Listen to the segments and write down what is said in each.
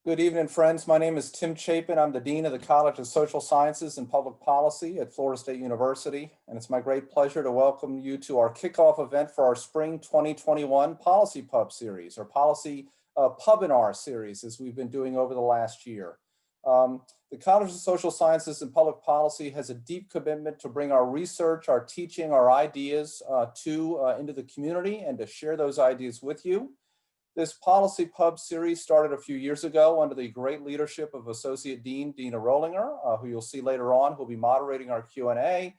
Good evening, friends. My name is Tim Chapin. I'm the Dean of the College of Social Sciences and Public Policy at Florida State University, and it's my great pleasure to welcome you to our kickoff event for our Spring 2021 Policy Pub series, or Policy Pubinar series, as we've been doing over the last year. The College of Social Sciences and Public Policy has a deep commitment to bring our research, our teaching, our ideas into the community and to share those ideas with you. This Policy Pub series started a few years ago under the great leadership of Associate Dean Dina Rollinger, who you'll see later on, who'll be moderating our Q&A.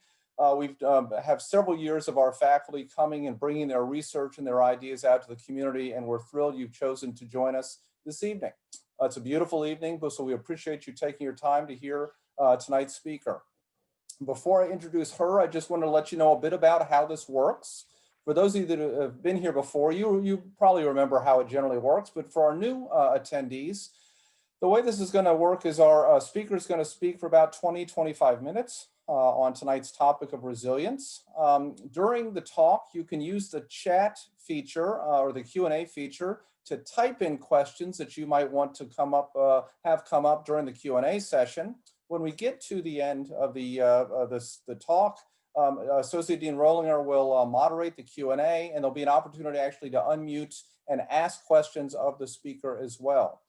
We have several years of our faculty coming and bringing their research and their ideas out to the community, and we're thrilled you've chosen to join us this evening. It's a beautiful evening, so we appreciate you taking your time to hear tonight's speaker. Before I introduce her, I just want to let you know a bit about how this works. For those of you that have been here before, you probably remember how it generally works, but for our new attendees, the way this is going to work is our speaker is going to speak for about 20-25 minutes on tonight's topic of resilience. During the talk, you can use the chat feature or the Q&A feature to type in questions that you might want to have come up during the Q&A session. When we get to the end of the talk, Associate Dean Rollinger will moderate the Q&A, and there'll be an opportunity actually to unmute and ask questions of the speaker as well.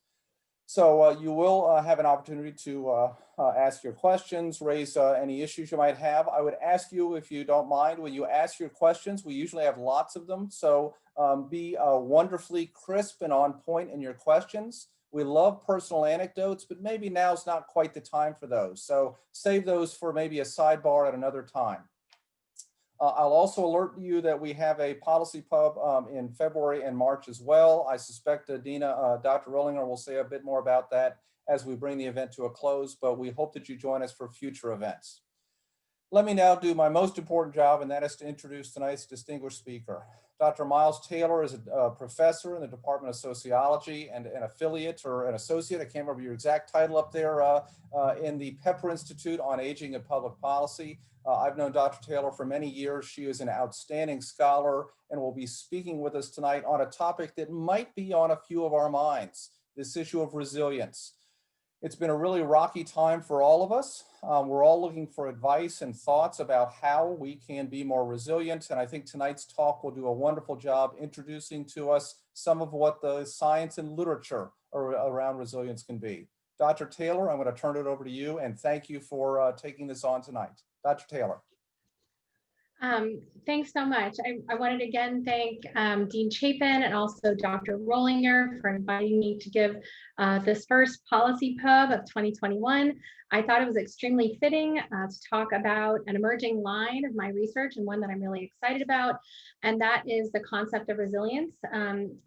So you will have an opportunity to ask your questions, raise any issues you might have. I would ask you, if you don't mind, when you ask your questions, we usually have lots of them, so be wonderfully crisp and on point in your questions. We love personal anecdotes, but maybe now's not quite the time for those. So save those for maybe a sidebar at another time. I'll also alert you that we have a Policy Pub in February and March as well. I suspect Dr. Rollinger will say a bit more about that as we bring the event to a close, but we hope that you join us for future events. Let me now do my most important job, and that is to introduce tonight's distinguished speaker. Dr. Miles Taylor is a professor in the Department of Sociology and an affiliate or an associate, I can't remember your exact title up there, in the Pepper Institute on Aging and Public Policy. I've known Dr. Taylor for many years. She is an outstanding scholar and will be speaking with us tonight on a topic that might be on a few of our minds, this issue of resilience. It's been a really rocky time for all of us. We're all looking for advice and thoughts about how we can be more resilient. And I think tonight's talk will do a wonderful job introducing to us some of what the science and literature around resilience can be. Dr. Taylor, I'm going to turn it over to you, and thank you for taking this on tonight. Dr. Taylor. Thanks so much. I wanted to again thank Dean Chapin and also Dr. Rollinger for inviting me to give this first Policy Pub of 2021. I thought it was extremely fitting to talk about an emerging line of my research and one that I'm really excited about, and that is the concept of resilience.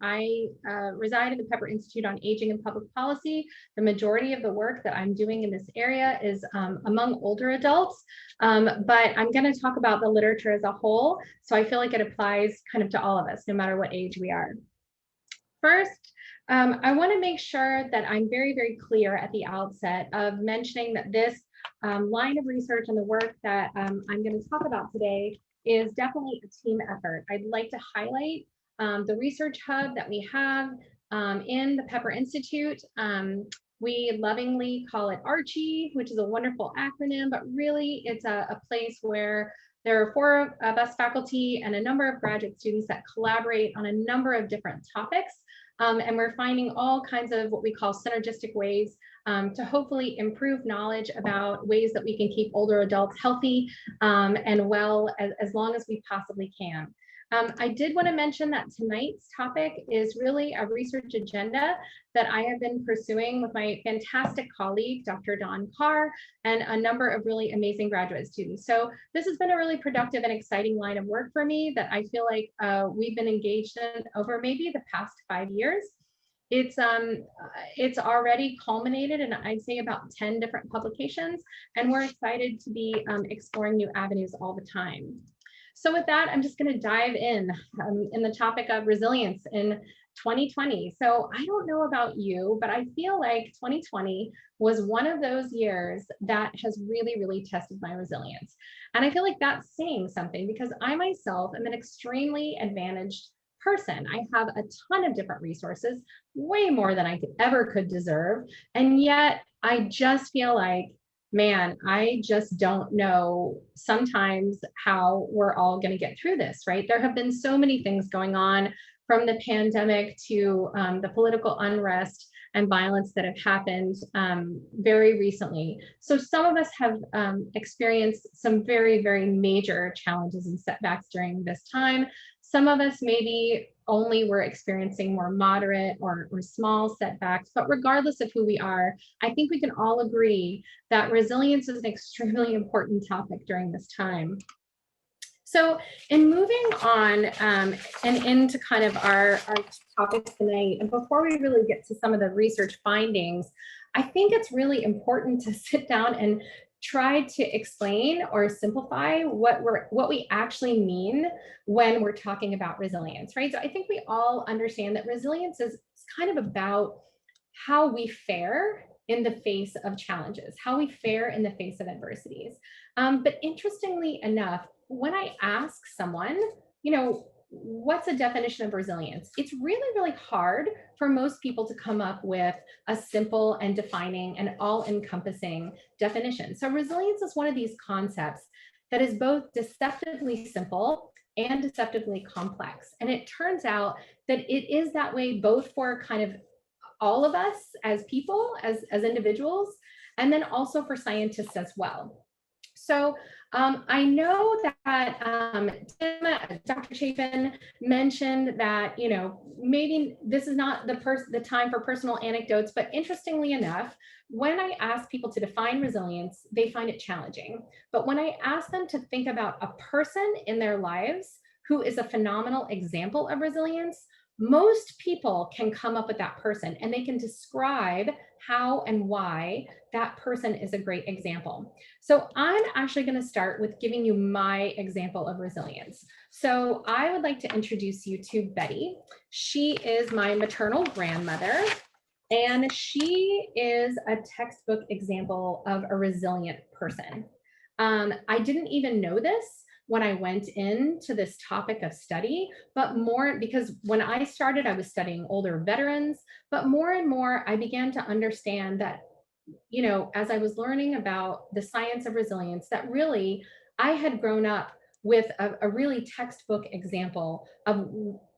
I reside in the Pepper Institute on Aging and Public Policy. The majority of the work that I'm doing in this area is among older adults, but I'm going to talk about the literature as a whole, so I feel like it applies kind of to all of us, no matter what age we are. First, I want to make sure that I'm very, very clear at the outset of mentioning that this line of research and the work that I'm going to talk about today is definitely a team effort. I'd like to highlight the research hub that we have in the Pepper Institute. We lovingly call it Archie, which is a wonderful acronym, but really it's a place where there are 4 of us faculty and a number of graduate students that collaborate on a number of different topics. And we're finding all kinds of what we call synergistic ways to hopefully improve knowledge about ways that we can keep older adults healthy and well as long as we possibly can. I did want to mention that tonight's topic is really a research agenda that I have been pursuing with my fantastic colleague, Dr. Dawn Carr, and a number of really amazing graduate students. So this has been a really productive and exciting line of work for me that I feel like we've been engaged in over maybe the past 5 years. It's already culminated in, I'd say, about 10 different publications, and we're excited to be exploring new avenues all the time. So with that, I'm just going to dive in the topic of resilience in 2020. So I don't know about you, but I feel like 2020 was one of those years that has really, really tested my resilience. And I feel like that's saying something because I myself am an extremely advantaged person. I have a ton of different resources, way more than I could deserve. And yet I just feel like, man, I just don't know sometimes how we're all going to get through this, right? There have been so many things going on, from the pandemic to the political unrest and violence that have happened very recently. So some of us have experienced some very, very major challenges and setbacks during this time. Some of us maybe only were experiencing more moderate or small setbacks, but regardless of who we are, I think we can all agree that resilience is an extremely important topic during this time. So in moving on and into kind of our topic tonight, and before we really get to some of the research findings, I think it's really important to sit down and try to explain or simplify what we actually mean when we're talking about resilience, right? So I think we all understand that resilience is kind of about how we fare in the face of challenges, how we fare in the face of adversities. But interestingly enough, when I ask someone, what's a definition of resilience? It's really, really hard for most people to come up with a simple and defining and all-encompassing definition. So resilience is one of these concepts that is both deceptively simple and deceptively complex. And it turns out that it is that way both for kind of all of us as people, as individuals, and then also for scientists as well. So I know that Dr. Chapin mentioned that, maybe this is not the time for personal anecdotes, but interestingly enough, when I ask people to define resilience, they find it challenging. But when I ask them to think about a person in their lives who is a phenomenal example of resilience, most people can come up with that person and they can describe how and why that person is a great example. So I'm actually going to start with giving you my example of resilience. So I would like to introduce you to Betty. She is my maternal grandmother, and she is a textbook example of a resilient person. I didn't even know this when I went into this topic of study, but more because when I started, I was studying older veterans, but more and more I began to understand that, as I was learning about the science of resilience, that really I had grown up with a really textbook example of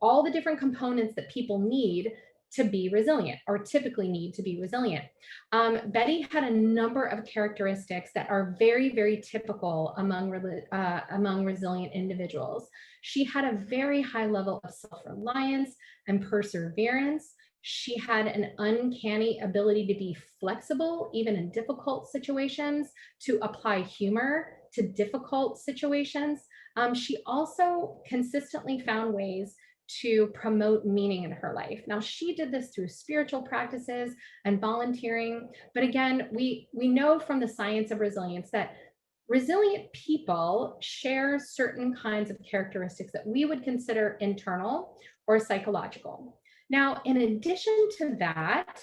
all the different components that people need to be resilient, or typically need to be resilient. Betty had a number of characteristics that are very, very typical among resilient individuals. She had a very high level of self-reliance and perseverance. She had an uncanny ability to be flexible, even in difficult situations, to apply humor to difficult situations. She also consistently found ways to promote meaning in her life. Now, she did this through spiritual practices and volunteering. But again, we know from the science of resilience that resilient people share certain kinds of characteristics that we would consider internal or psychological. Now, in addition to that,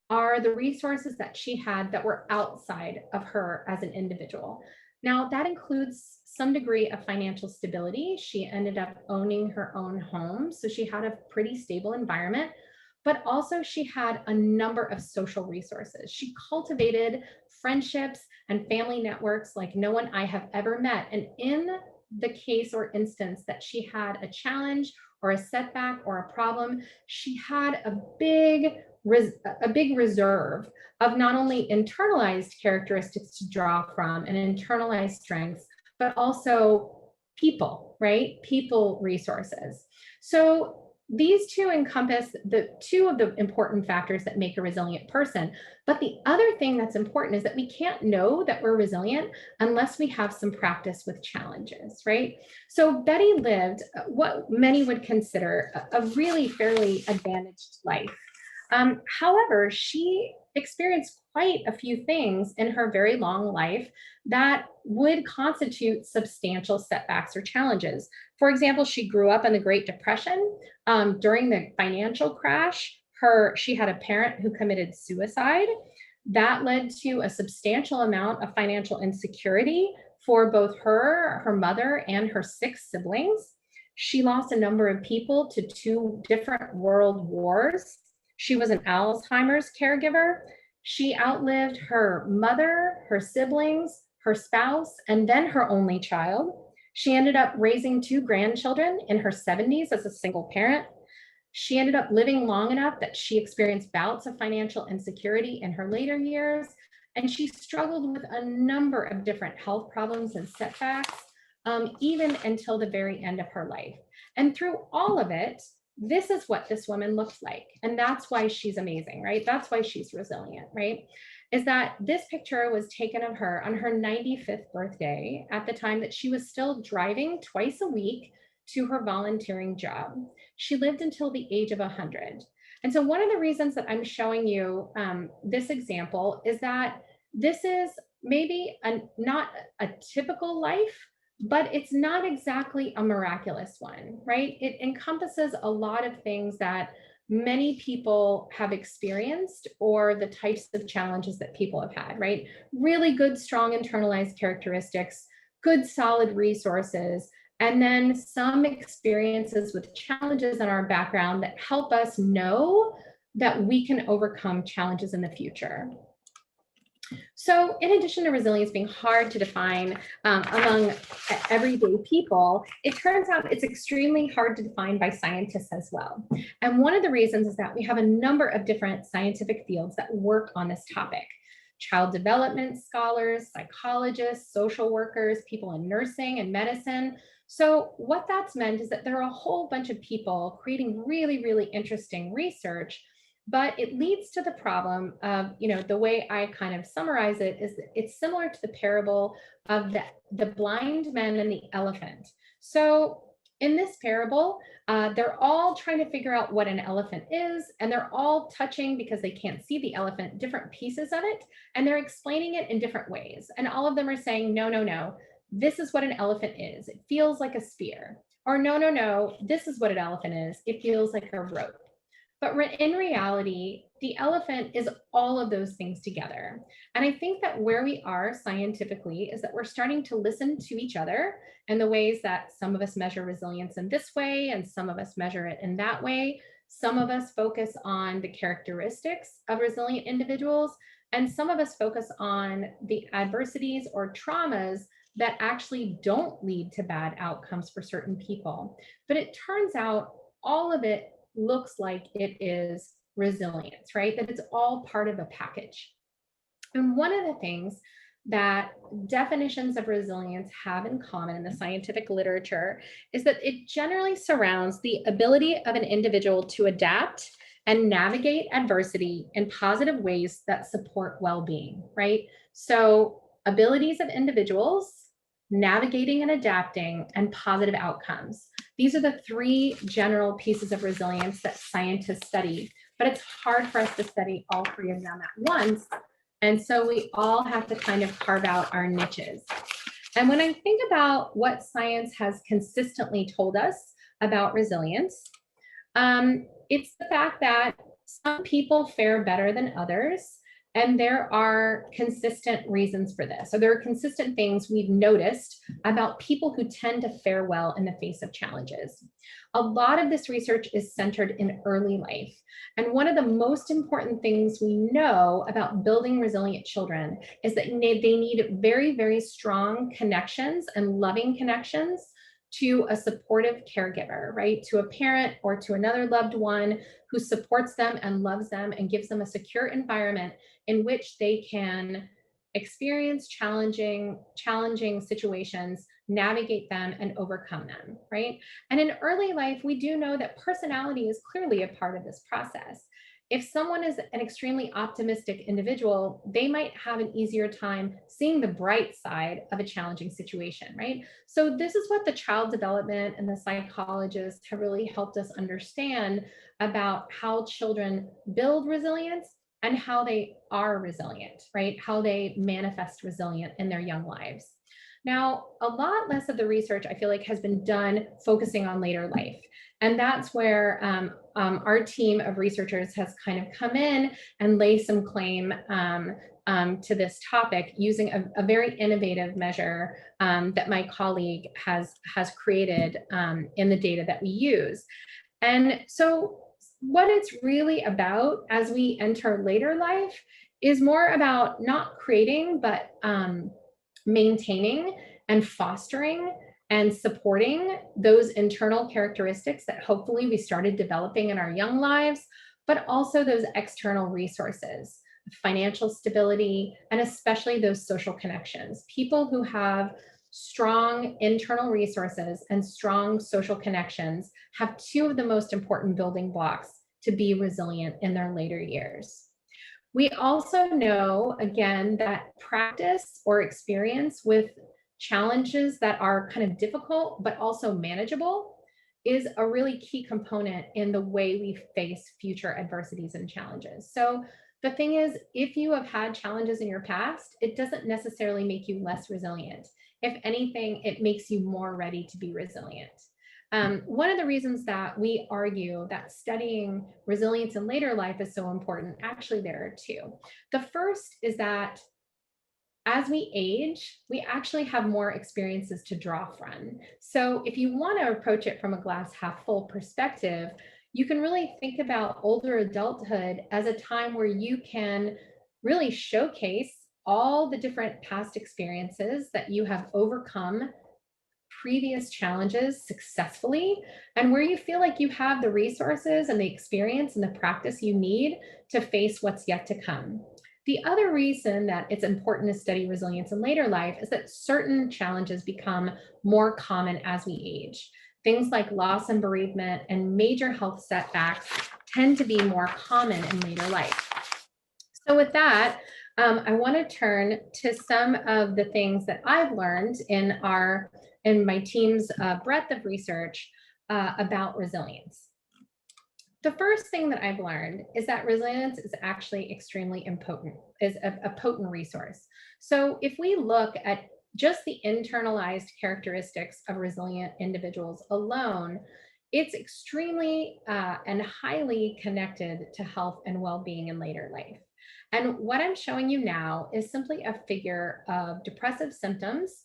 are the resources that she had that were outside of her as an individual. Now, that includes some degree of financial stability. She ended up owning her own home, so she had a pretty stable environment, but also she had a number of social resources. She cultivated friendships and family networks like no one I have ever met. And in the case or instance that she had a challenge or a setback or a problem, she had a big reserve of not only internalized characteristics to draw from and internalized strengths, but also people, right? People resources. So these two encompass the two of the important factors that make a resilient person. But the other thing that's important is that we can't know that we're resilient unless we have some practice with challenges, right? So Betty lived what many would consider a really fairly advantaged life. However, she experienced quite a few things in her very long life that would constitute substantial setbacks or challenges. For example, she grew up in the Great Depression. During the financial crash, she had a parent who committed suicide. That led to a substantial amount of financial insecurity for both her mother, and her 6 siblings. She lost a number of people to 2 different world wars. She was an Alzheimer's caregiver. She outlived her mother, her siblings, her spouse, and then her only child. She ended up raising 2 grandchildren in her 70s as a single parent. She ended up living long enough that she experienced bouts of financial insecurity in her later years, and she struggled with a number of different health problems and setbacks, even until the very end of her life. And through all of it, this is what this woman looks like. And that's why she's amazing, right? That's why she's resilient, right? Is that this picture was taken of her on her 95th birthday at the time that she was still driving twice a week to her volunteering job. She lived until the age of 100. And so one of the reasons that I'm showing you this example is that this is maybe not a typical life, but it's not exactly a miraculous one, right? It encompasses a lot of things that many people have experienced, or the types of challenges that people have had, right? Really good, strong internalized characteristics, good, solid resources, and then some experiences with challenges in our background that help us know that we can overcome challenges in the future. So in addition to resilience being hard to define among everyday people, it turns out it's extremely hard to define by scientists as well. And one of the reasons is that we have a number of different scientific fields that work on this topic. Child development scholars, psychologists, social workers, people in nursing and medicine. So what that's meant is that there are a whole bunch of people creating really, really interesting research, but it leads to the problem of, the way I kind of summarize it is that it's similar to the parable of the blind man and the elephant. So in this parable, they're all trying to figure out what an elephant is, and they're all touching, because they can't see the elephant, different pieces of it, and they're explaining it in different ways. And all of them are saying, no, no, no, this is what an elephant is. It feels like a spear. Or no, no, no, this is what an elephant is. It feels like a rope. But in reality, the elephant is all of those things together. And I think that where we are scientifically is that we're starting to listen to each other and the ways that some of us measure resilience in this way, and some of us measure it in that way. Some of us focus on the characteristics of resilient individuals, and some of us focus on the adversities or traumas that actually don't lead to bad outcomes for certain people. But it turns out all of it looks like it is resilience, right? That it's all part of a package. And one of the things that definitions of resilience have in common in the scientific literature is that it generally surrounds the ability of an individual to adapt and navigate adversity in positive ways that support well-being, right? So abilities of individuals, navigating and adapting, and positive outcomes. These are the 3 general pieces of resilience that scientists study, but it's hard for us to study all 3 of them at once. And so we all have to kind of carve out our niches. And when I think about what science has consistently told us about resilience, it's the fact that some people fare better than others. And there are consistent reasons for this. So there are consistent things we've noticed about people who tend to fare well in the face of challenges. A lot of this research is centered in early life. And one of the most important things we know about building resilient children is that they need very, very strong connections and loving connections to a supportive caregiver, right? To a parent or to another loved one who supports them and loves them and gives them a secure environment in which they can experience challenging situations, navigate them, and overcome them, right? And in early life, we do know that personality is clearly a part of this process. If someone is an extremely optimistic individual, they might have an easier time seeing the bright side of a challenging situation, right? So this is what the child development and the psychologists have really helped us understand about how children build resilience and how they are resilient, right? How they manifest resilient in their young lives. Now, a lot less of the research I feel like has been done focusing on later life. And that's where our team of researchers has kind of come in and lay some claim to this topic using a very innovative measure that my colleague has created in the data that we use. And so what it's really about as we enter later life is more about not creating, but maintaining and fostering and supporting those internal characteristics that hopefully we started developing in our young lives, but also those external resources, financial stability, and especially those social connections. People who have strong internal resources and strong social connections have two of the most important building blocks to be resilient in their later years. We also know, again, that practice or experience with challenges that are kind of difficult but also manageable is a really key component in the way we face future adversities and challenges. So the thing is, if you have had challenges in your past, it doesn't necessarily make you less resilient. If anything, it makes you more ready to be resilient. One of the reasons that we argue that studying resilience in later life is so important, actually there are two. The first is that as we age, we actually have more experiences to draw from. So if you want to approach it from a glass half full perspective, you can really think about older adulthood as a time where you can really showcase all the different past experiences that you have overcome previous challenges successfully, and where you feel like you have the resources and the experience and the practice you need to face what's yet to come. The other reason that it's important to study resilience in later life is that certain challenges become more common as we age. Things like loss and bereavement and major health setbacks tend to be more common in later life. So with that, I want to turn to some of the things that I've learned in my team's breadth of research about resilience. The first thing that I've learned is that resilience is actually extremely impotent, is a potent resource. So if we look at just the internalized characteristics of resilient individuals alone, it's extremely and highly connected to health and well-being in later life. And what I'm showing you now is simply a figure of depressive symptoms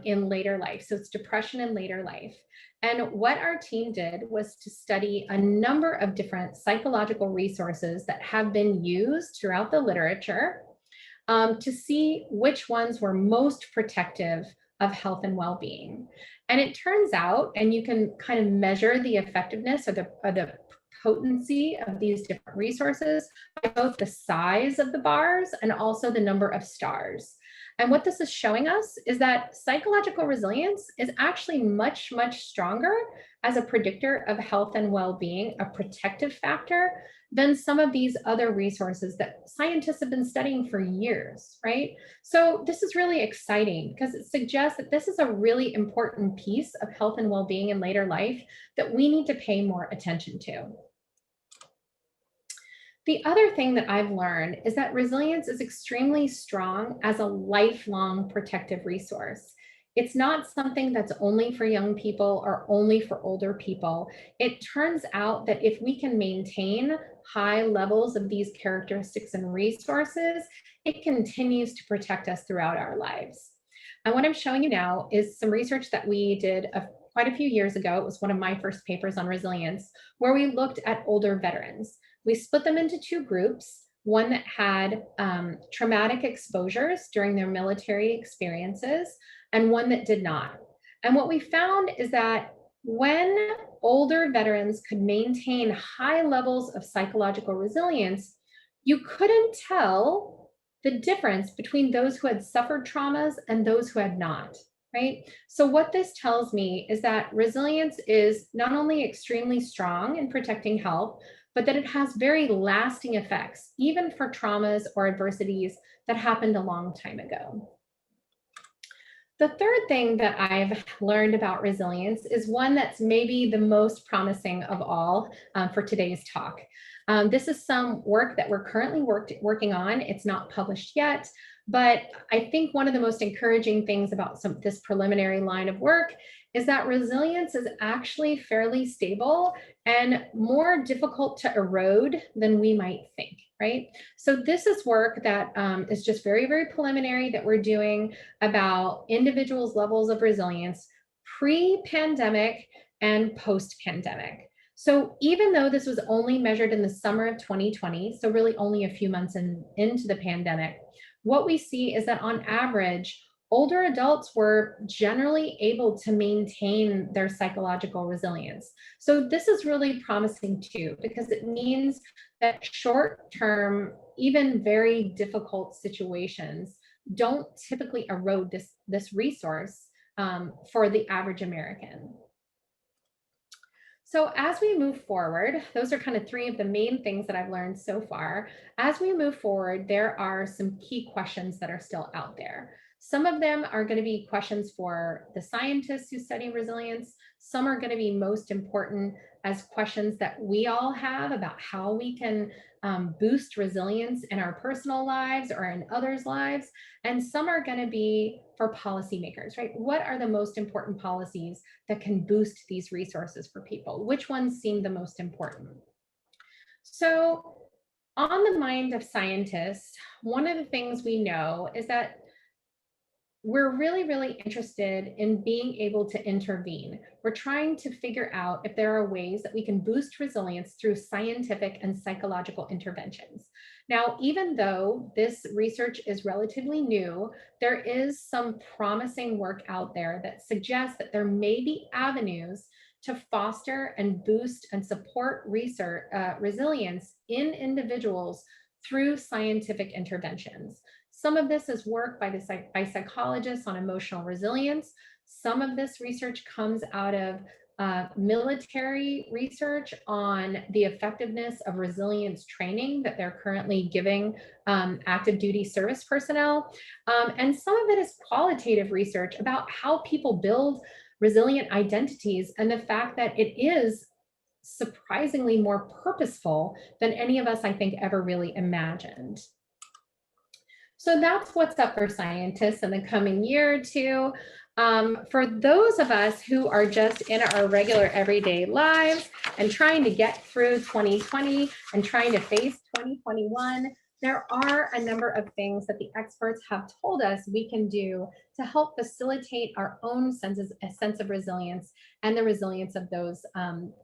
in later life. So it's depression in later life. And what our team did was to study a number of different psychological resources that have been used throughout the literature to see which ones were most protective of health and well-being. And it turns out, and you can kind of measure the effectiveness or the potency of these different resources by both the size of the bars and also the number of stars. And what this is showing us is that psychological resilience is actually much, much stronger as a predictor of health and well-being, a protective factor, than some of these other resources that scientists have been studying for years, right? So this is really exciting because it suggests that this is a really important piece of health and well-being in later life that we need to pay more attention to. The other thing that I've learned is that resilience is extremely strong as a lifelong protective resource. It's not something that's only for young people or only for older people. It turns out that if we can maintain high levels of these characteristics and resources, it continues to protect us throughout our lives. And what I'm showing you now is some research that we did quite a few years ago. It was one of my first papers on resilience, where we looked at older veterans. We split them into two groups, one that had traumatic exposures during their military experiences and one that did not. And what we found is that when older veterans could maintain high levels of psychological resilience, you couldn't tell the difference between those who had suffered traumas and those who had not. Right? So what this tells me is that resilience is not only extremely strong in protecting health, but that it has very lasting effects, even for traumas or adversities that happened a long time ago. The third thing that I've learned about resilience is one that's maybe the most promising of all for today's talk. This is some work that we're currently working on. It's not published yet, but I think one of the most encouraging things about this preliminary line of work is that resilience is actually fairly stable and more difficult to erode than we might think, right? So this is work that is just very, very preliminary that we're doing about individuals' levels of resilience pre-pandemic and post-pandemic. So even though this was only measured in the summer of 2020, so really only a few months into the pandemic, what we see is that on average, older adults were generally able to maintain their psychological resilience. So this is really promising too, because it means that short-term, even very difficult situations don't typically erode this resource for the average American. So as we move forward, those are kind of three of the main things that I've learned so far. As we move forward, there are some key questions that are still out there. Some of them are going to be questions for the scientists who study resilience. Some are going to be most important as questions that we all have about how we can boost resilience in our personal lives or in others' lives. And some are going to be for policymakers, right? What are the most important policies that can boost these resources for people? Which ones seem the most important? So on the mind of scientists, one of the things we know is that we're really, really interested in being able to intervene. We're trying to figure out if there are ways that we can boost resilience through scientific and psychological interventions. Now, even though this research is relatively new, there is some promising work out there that suggests that there may be avenues to foster and boost and support research, resilience in individuals through scientific interventions. Some of this is work by psychologists on emotional resilience. Some of this research comes out of military research on the effectiveness of resilience training that they're currently giving active duty service personnel. And some of it is qualitative research about how people build resilient identities and the fact that it is surprisingly more purposeful than any of us, I think, ever really imagined. So that's what's up for scientists in the coming year or two. For those of us who are just in our regular everyday lives and trying to get through 2020 and trying to face 2021, there are a number of things that the experts have told us we can do to help facilitate our own sense of resilience and the resilience of those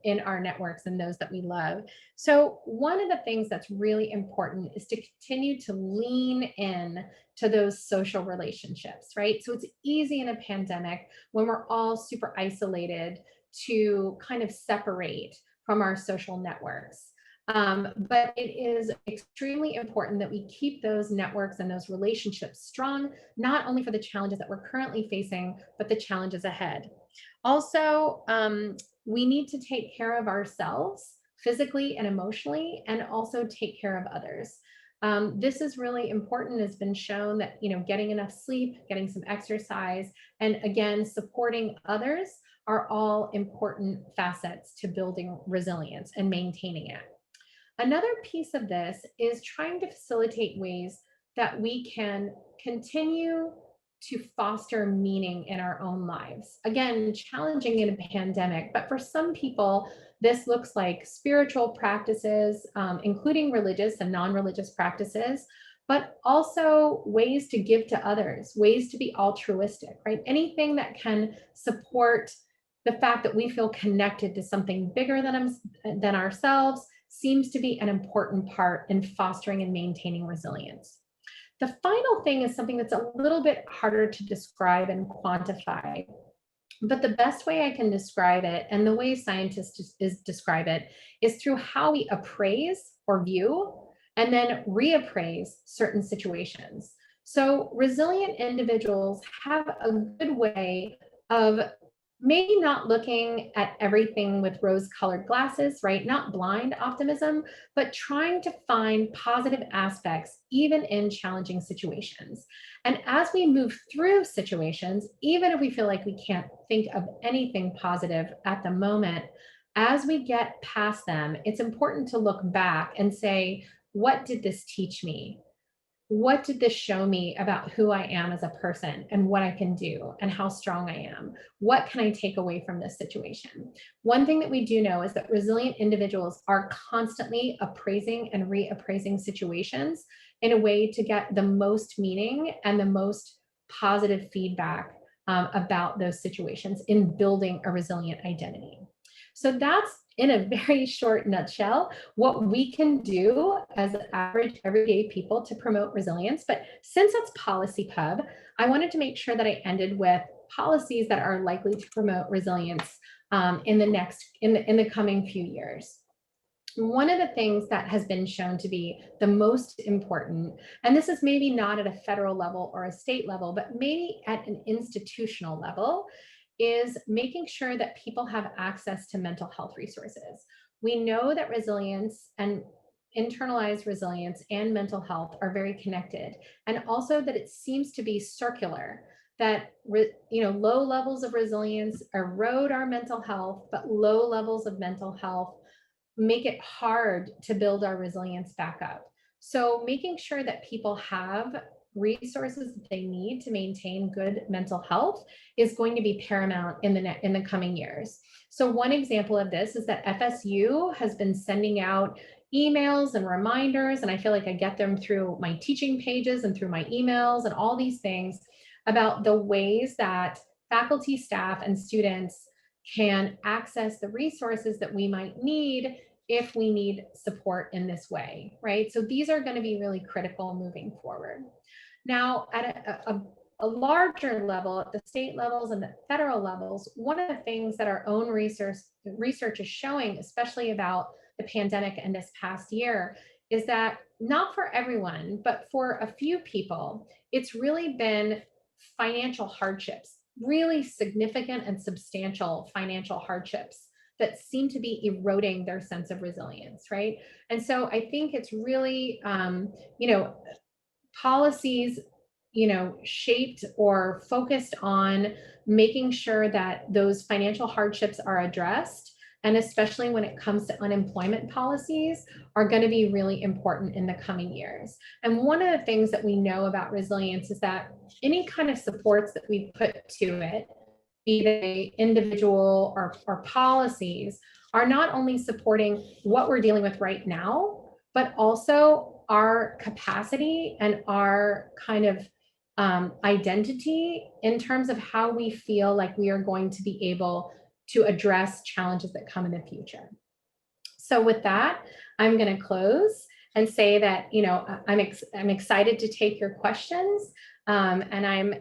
in our networks and those that we love. So one of the things that's really important is to continue to lean in to those social relationships, right? So it's easy in a pandemic when we're all super isolated to kind of separate from our social networks. But it is extremely important that we keep those networks and those relationships strong, not only for the challenges that we're currently facing, but the challenges ahead. Also, we need to take care of ourselves physically and emotionally, and also take care of others. This is really important. It's been shown that, getting enough sleep, getting some exercise, and again, supporting others are all important facets to building resilience and maintaining it. Another piece of this is trying to facilitate ways that we can continue to foster meaning in our own lives. Again, challenging in a pandemic, but for some people, this looks like spiritual practices, including religious and non-religious practices, but also ways to give to others, ways to be altruistic, right? Anything that can support the fact that we feel connected to something bigger than ourselves seems to be an important part in fostering and maintaining resilience. The final thing is something that's a little bit harder to describe and quantify, but the best way I can describe it, and the way scientists describe it, is through how we appraise or view and then reappraise certain situations. So resilient individuals have a good way of maybe not looking at everything with rose-colored glasses, right? Not blind optimism, but trying to find positive aspects even in challenging situations. And as we move through situations, even if we feel like we can't think of anything positive at the moment, As we get past them, it's important to look back and say, what did this teach me? What did this show me about who I am as a person and what I can do and how strong I am? What can I take away from this situation? One thing that we do know is that resilient individuals are constantly appraising and reappraising situations in a way to get the most meaning and the most positive feedback about those situations in building a resilient identity. So that's, in a very short nutshell, what we can do as average everyday people to promote resilience. But since it's Policy Pub, I wanted to make sure that I ended with policies that are likely to promote resilience in the coming few years. One of the things that has been shown to be the most important, and this is maybe not at a federal level or a state level, but maybe at an institutional level, is making sure that people have access to mental health resources. We know that resilience and internalized resilience and mental health are very connected, and also that it seems to be circular, that low levels of resilience erode our mental health, but low levels of mental health make it hard to build our resilience back up. So making sure that people have resources that they need to maintain good mental health is going to be paramount in the coming years. So one example of this is that FSU has been sending out emails and reminders, and I feel like I get them through my teaching pages and through my emails and all these things about the ways that faculty, staff, and students can access the resources that we might need if we need support in this way, right? So these are going to be really critical moving forward. Now, at a larger level, at the state levels and the federal levels, one of the things that our own research is showing, especially about the pandemic and this past year, is that not for everyone, but for a few people, it's really been financial hardships, really significant and substantial financial hardships that seem to be eroding their sense of resilience, right? And so I think it's really, policies, shaped or focused on making sure that those financial hardships are addressed, and especially when it comes to unemployment policies, are going to be really important in the coming years. And one of the things that we know about resilience is that any kind of supports that we put to it, be they individual or policies, are not only supporting what we're dealing with right now, but also our capacity and our kind of identity in terms of how we feel like we are going to be able to address challenges that come in the future. So with that, I'm going to close and say that, I'm excited to take your questions, and I'm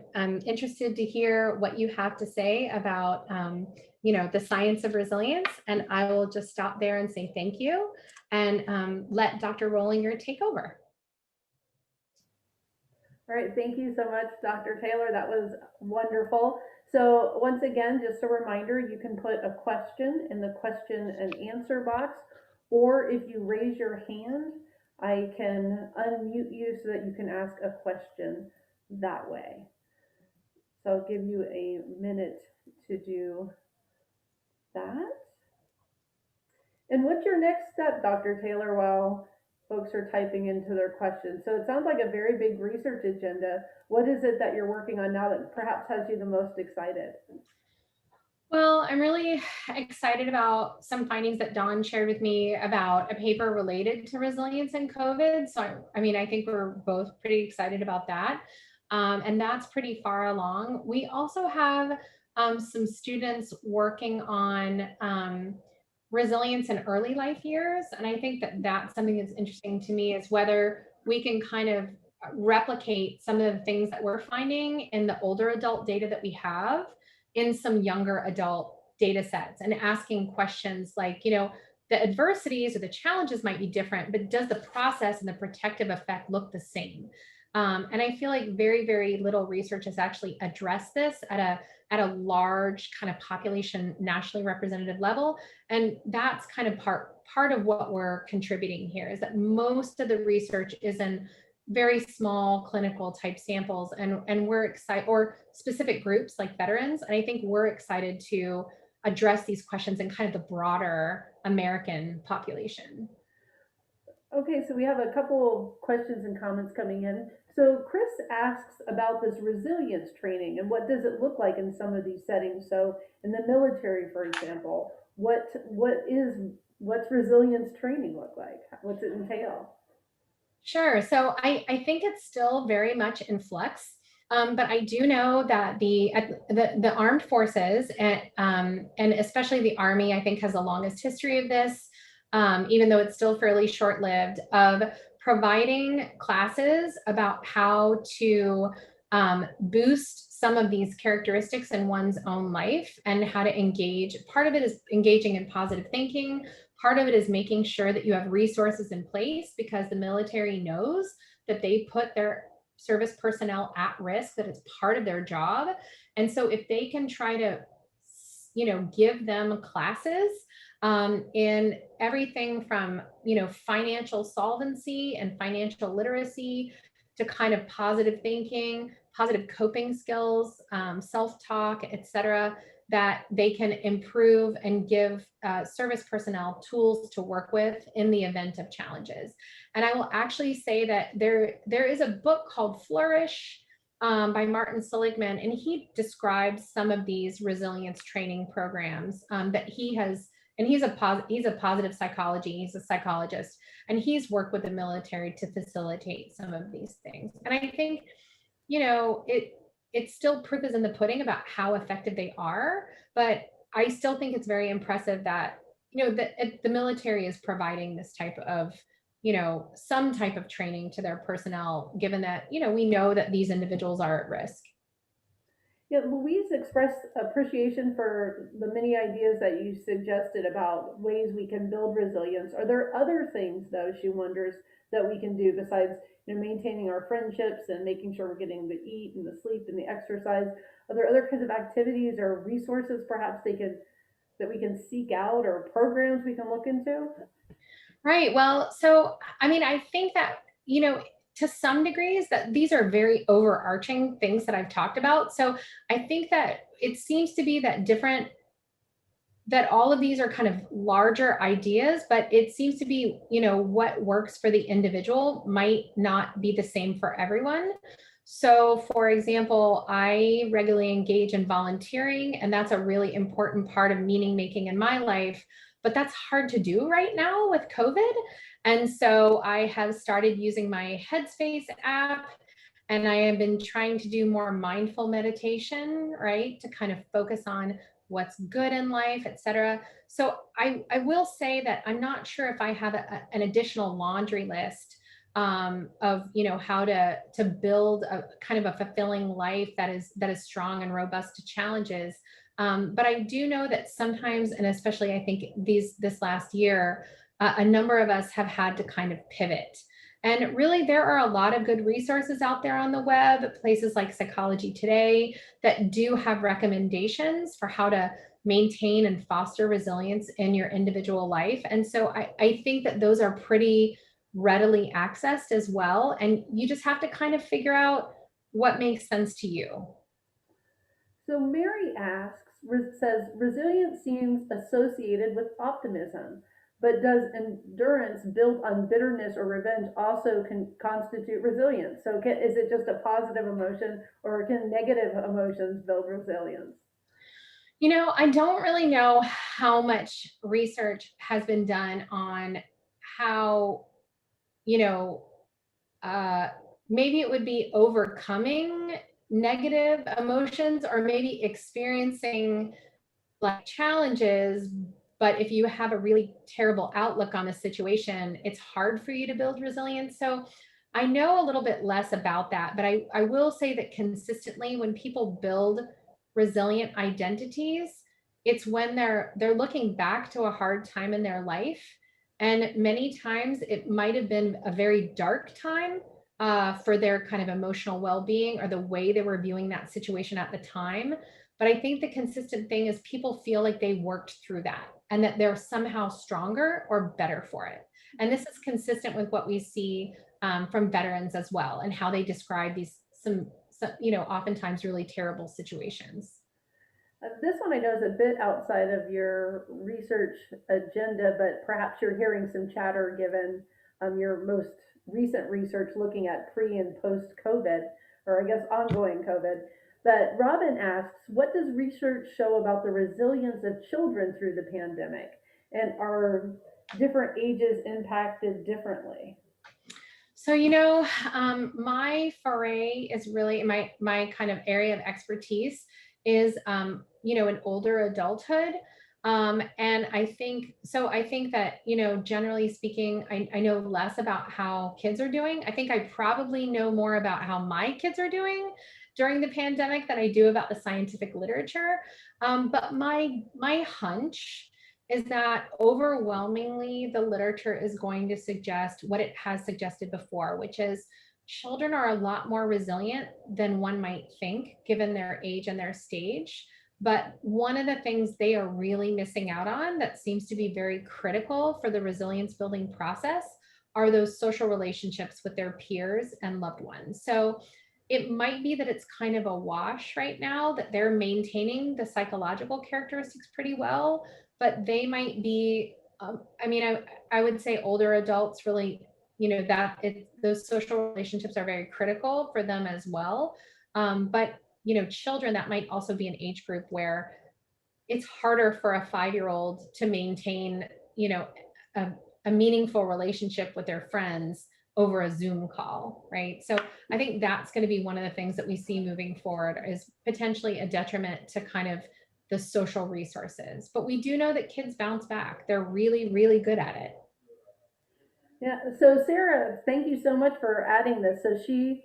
interested to hear what you have to say about, the science of resilience. And I will just stop there and say thank you, and let Dr. Rollinger take over. All right, thank you so much, Dr. Taylor. That was wonderful. So once again, just a reminder, you can put a question in the question and answer box, or if you raise your hand, I can unmute you so that you can ask a question that way. So I'll give you a minute to do that. And what's your next step, Dr. Taylor, while folks are typing into their questions? So it sounds like a very big research agenda. What is it that you're working on now that perhaps has you the most excited? Well, I'm really excited about some findings that Dawn shared with me about a paper related to resilience in COVID. So, I think we're both pretty excited about that. And that's pretty far along. We also have some students working on resilience in early life years. And I think that that's something that's interesting to me, is whether we can kind of replicate some of the things that we're finding in the older adult data that we have in some younger adult data sets, and asking questions like, the adversities or the challenges might be different, but does the process and the protective effect look the same? And I feel like very, very little research has actually addressed this at a large kind of population, nationally representative level. And that's kind of part of what we're contributing here, is that most of the research is in very small clinical type samples, and we're excited, or specific groups like veterans. And I think we're excited to address these questions in kind of the broader American population. Okay, so we have a couple of questions and comments coming in. So Chris asks about this resilience training and what does it look like in some of these settings? So in the military, for example, what's resilience training look like? What's it entail? Sure. So I think it's still very much in flux. But I do know that the armed forces and especially the Army, I think, has the longest history of this, even though it's still fairly short-lived, of providing classes about how to boost some of these characteristics in one's own life and how to engage. Part of it is engaging in positive thinking. Part of it is making sure that you have resources in place, because the military knows that they put their service personnel at risk, that it's part of their job. And so if they can try to, give them classes in everything from, financial solvency and financial literacy to kind of positive thinking, positive coping skills, self-talk, et cetera, that they can improve and give service personnel tools to work with in the event of challenges. And I will actually say that there is a book called Flourish by Martin Seligman, and he describes some of these resilience training programs that he has. And he's a positive psychology, he's a psychologist, and he's worked with the military to facilitate some of these things. And I think, it's still proof is in the pudding about how effective they are, but I still think it's very impressive that, the military is providing this type of, some type of training to their personnel, given that, we know that these individuals are at risk. Yeah, Louise expressed appreciation for the many ideas that you suggested about ways we can build resilience. Are there other things, though, she wonders, that we can do besides, maintaining our friendships and making sure we're getting the eat and the sleep and the exercise? Are there other kinds of activities or resources perhaps that we can seek out, or programs we can look into? Right. Well, so, I think that, to some degrees that these are very overarching things that I've talked about. So I think that it seems to be that all of these are kind of larger ideas, but it seems to be, what works for the individual might not be the same for everyone. So for example, I regularly engage in volunteering, and that's a really important part of meaning making in my life, but that's hard to do right now with COVID. And so I have started using my Headspace app, and I have been trying to do more mindful meditation, right? To kind of focus on what's good in life, et cetera. So I will say that I'm not sure if I have an additional laundry list of, how to build a kind of a fulfilling life that is strong and robust to challenges. But I do know that sometimes, and especially I think this last year, a number of us have had to kind of pivot. And really, there are a lot of good resources out there on the web, places like Psychology Today, that do have recommendations for how to maintain and foster resilience in your individual life. And so I think that those are pretty readily accessed as well. And you just have to kind of figure out what makes sense to you. So Mary says, resilience seems associated with optimism, but does endurance built on bitterness or revenge also constitute resilience? So is it just a positive emotion, or can negative emotions build resilience? I don't really know how much research has been done on how, maybe it would be overcoming negative emotions, or maybe experiencing like challenges. But if you have a really terrible outlook on a situation, it's hard for you to build resilience. So I know a little bit less about that, but I will say that consistently when people build resilient identities, it's when they're looking back to a hard time in their life. And many times it might have been a very dark time for their kind of emotional well-being or the way they were viewing that situation at the time. But I think the consistent thing is people feel like they worked through that and that they're somehow stronger or better for it. And this is consistent with what we see from veterans as well, and how they describe these some oftentimes really terrible situations. This one I know is a bit outside of your research agenda, but perhaps you're hearing some chatter given your most recent research looking at pre and post COVID, or I guess ongoing COVID. But Robin asks, what does research show about the resilience of children through the pandemic? And are different ages impacted differently? So, my foray is really my kind of area of expertise is, an older adulthood. And I think that, generally speaking, I know less about how kids are doing. I think I probably know more about how my kids are doing during the pandemic than I do about the scientific literature. But my hunch is that overwhelmingly the literature is going to suggest what it has suggested before, which is children are a lot more resilient than one might think given their age and their stage. But one of the things they are really missing out on that seems to be very critical for the resilience building process are those social relationships with their peers and loved ones. So it might be that it's kind of a wash right now, that they're maintaining the psychological characteristics pretty well, but they might be, I would say older adults really, those social relationships are very critical for them as well. But children, that might also be an age group where it's harder for a 5-year-old to maintain, a, a meaningful relationship with their friends over a Zoom call, right? So I think that's going to be one of the things that we see moving forward is potentially a detriment to kind of the social resources. But we do know that kids bounce back. They're really, really good at it. Yeah, so Sarah, thank you so much for adding this. So she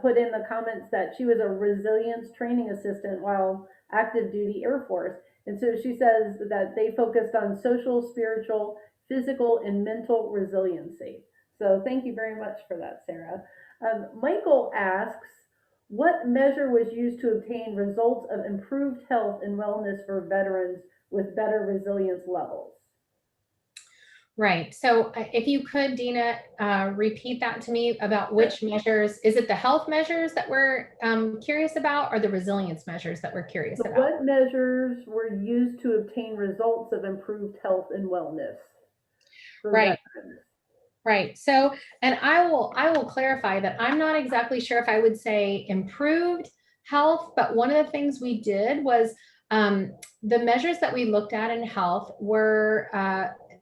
put in the comments that she was a resilience training assistant while active duty Air Force. And so she says that they focused on social, spiritual, physical, and mental resiliency. So thank you very much for that, Sarah. Michael asks, what measure was used to obtain results of improved health and wellness for veterans with better resilience levels? Right. So if you could, Dina, repeat that to me about which measures, is it the health measures that we're curious about or the resilience measures that we're curious So about? what measures were used to obtain results of improved health and wellness for Right. veterans? Right. So, and I will clarify that I'm not exactly sure if I would say improved health, but one of the things we did was the measures that we looked at in health were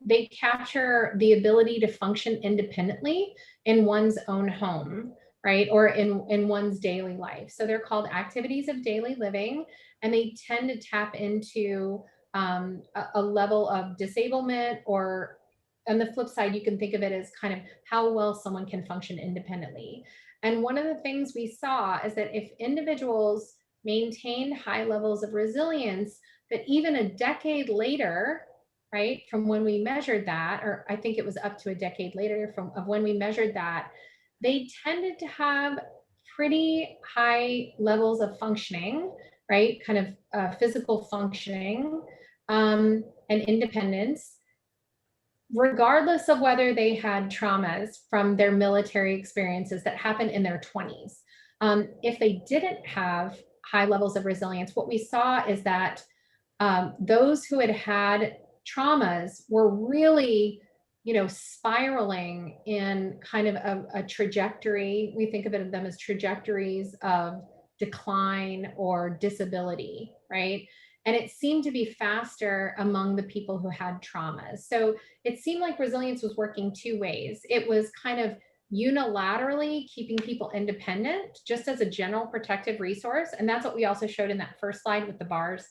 they capture the ability to function independently in one's own home, right? Or in one's daily life. So they're called activities of daily living, and they tend to tap into a level of disablement, or on the flip side, you can think of it as kind of how well someone can function independently. And one of the things we saw is that if individuals maintained high levels of resilience, that even a decade later, right, from when we measured that, or I think it was up to a decade later of when we measured that, they tended to have pretty high levels of functioning, right, kind of physical functioning and independence, regardless of whether they had traumas from their military experiences that happened in their 20s. If they didn't have high levels of resilience, what we saw is that those who had had traumas were really, spiraling in kind of a trajectory. We think of them as trajectories of decline or disability, right? And it seemed to be faster among the people who had traumas. So it seemed like resilience was working two ways. It was kind of unilaterally keeping people independent, just as a general protective resource. And that's what we also showed in that first slide with the bars.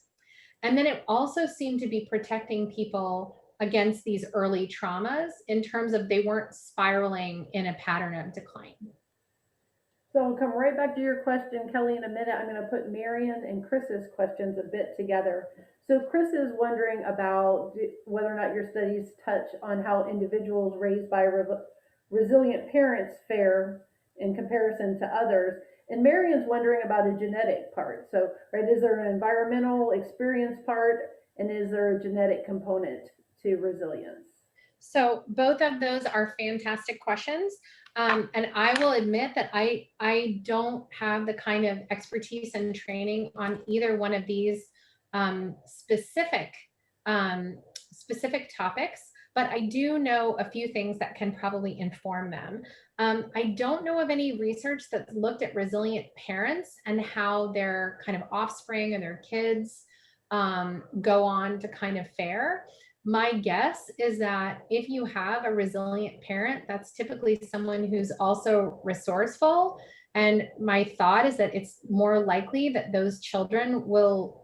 And then it also seemed to be protecting people against these early traumas in terms of they weren't spiraling in a pattern of decline. So I'll come right back to your question, Kelly, in a minute. I'm going to put Marion and Chris's questions a bit together. So Chris is wondering about whether or not your studies touch on how individuals raised by resilient parents fare in comparison to others. And Marion's wondering about a genetic part. So, right, is there an environmental experience part, and is there a genetic component to resilience? So both of those are fantastic questions. And I will admit that I don't have the kind of expertise and training on either one of these specific specific topics, but I do know a few things that can probably inform them. I don't know of any research that's looked at resilient parents and how their kind of offspring and their kids go on to kind of fare. My guess is that if you have a resilient parent, that's typically someone who's also resourceful. And my thought is that it's more likely that those children will,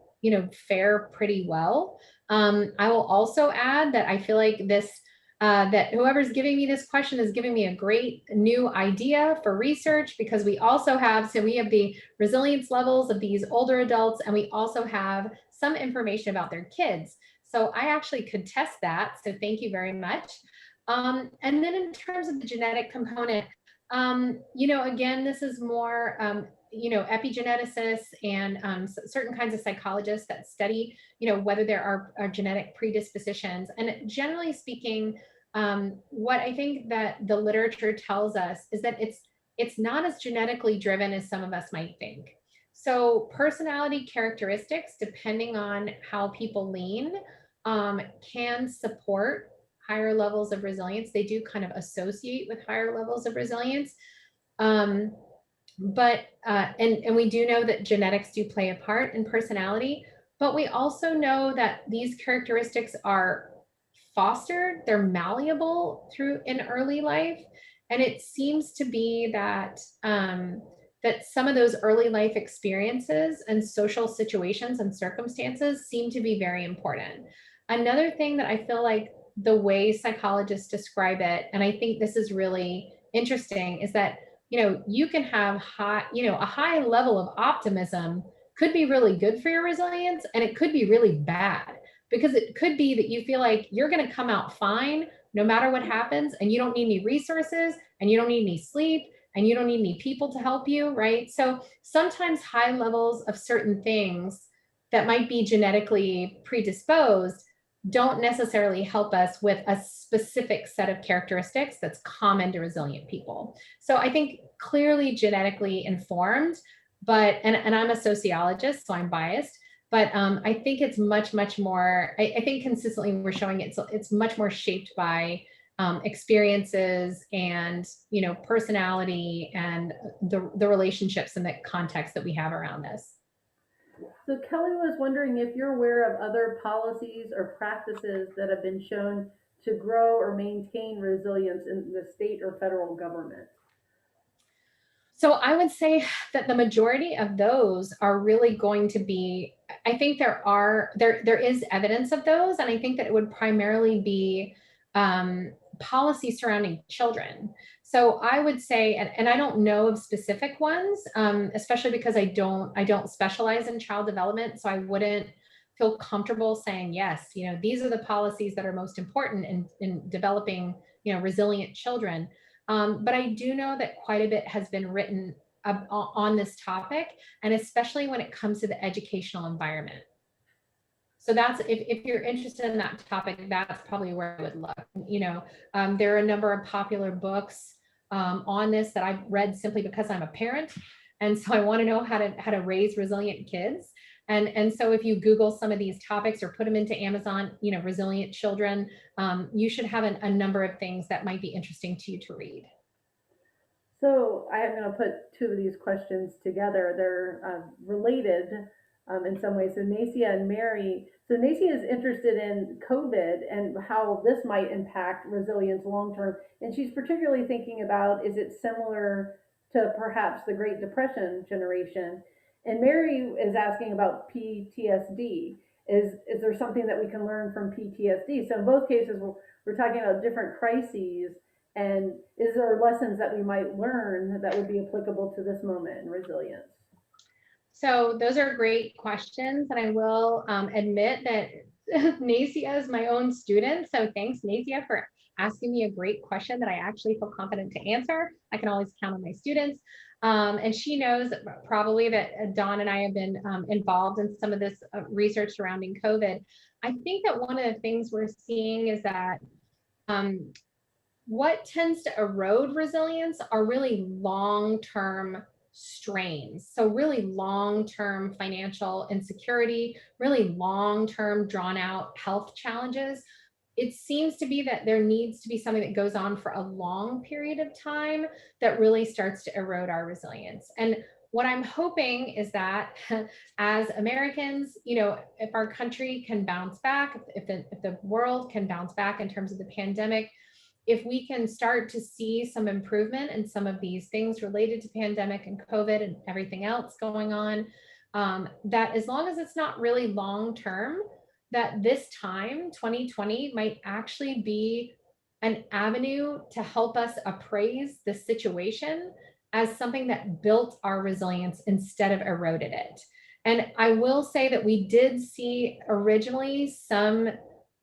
fare pretty well. I will also add that I feel like that whoever's giving me this question is giving me a great new idea for research, because we have the resilience levels of these older adults, and we also have some information about their kids. So I actually could test that. So thank you very much. And then in terms of the genetic component, again, this is more, epigeneticists and certain kinds of psychologists that study, whether there are genetic predispositions. And generally speaking, what I think that the literature tells us is that it's not as genetically driven as some of us might think. So personality characteristics, depending on how people lean, can support higher levels of resilience. They do kind of associate with higher levels of resilience. And we do know that genetics do play a part in personality, but we also know that these characteristics are fostered, they're malleable in early life. And it seems to be that that some of those early life experiences and social situations and circumstances seem to be very important. Another thing that I feel like the way psychologists describe it, and I think this is really interesting, is that you can have a high level of optimism could be really good for your resilience, and it could be really bad, because it could be that you feel like you're going to come out fine no matter what happens, and you don't need any resources, and you don't need any sleep, and you don't need any people to help you, right? So sometimes high levels of certain things that might be genetically predisposed don't necessarily help us with a specific set of characteristics that's common to resilient people. So I think clearly genetically informed, but, and I'm a sociologist, so I'm biased, but I think it's much more, I think consistently we're showing it's much more shaped by experiences and, personality and the relationships and the context that we have around this. So Kelly was wondering if you're aware of other policies or practices that have been shown to grow or maintain resilience in the state or federal government. So I would say that the majority of those are really going to be, I think there is evidence of those, and I think that it would primarily be policy surrounding children. So I would say, and I don't know of specific ones, especially because I don't specialize in child development, so I wouldn't feel comfortable saying, yes, these are the policies that are most important in developing, resilient children. But I do know that quite a bit has been written on this topic, and especially when it comes to the educational environment. So that's, if you're interested in that topic, that's probably where I would look. There are a number of popular books on this that I've read simply because I'm a parent, and so I want to know how to raise resilient kids. And so if you Google some of these topics or put them into Amazon, resilient children, you should have a number of things that might be interesting to you to read. So I am going to put two of these questions together. They're related in some ways. So Nacia and Mary. So Nacia is interested in COVID and how this might impact resilience long term. And she's particularly thinking about, is it similar to perhaps the Great Depression generation? And Mary is asking about PTSD. Is there something that we can learn from PTSD? So in both cases, we're talking about different crises. And is there lessons that we might learn that would be applicable to this moment in resilience? So those are great questions. And I will admit that Nacia is my own student. So thanks, Nacia, for asking me a great question that I actually feel confident to answer. I can always count on my students. And she knows probably that Dawn and I have been involved in some of this research surrounding COVID. I think that one of the things we're seeing is that what tends to erode resilience are really long-term strains. So really long-term financial insecurity, really long-term drawn out health challenges. It seems to be that there needs to be something that goes on for a long period of time that really starts to erode our resilience. And what I'm hoping is that as Americans, if our country can bounce back, if the world can bounce back in terms of the pandemic, if we can start to see some improvement in some of these things related to pandemic and COVID and everything else going on, that as long as it's not really long term, that this time, 2020, might actually be an avenue to help us appraise the situation as something that built our resilience instead of eroded it. And I will say that we did see originally some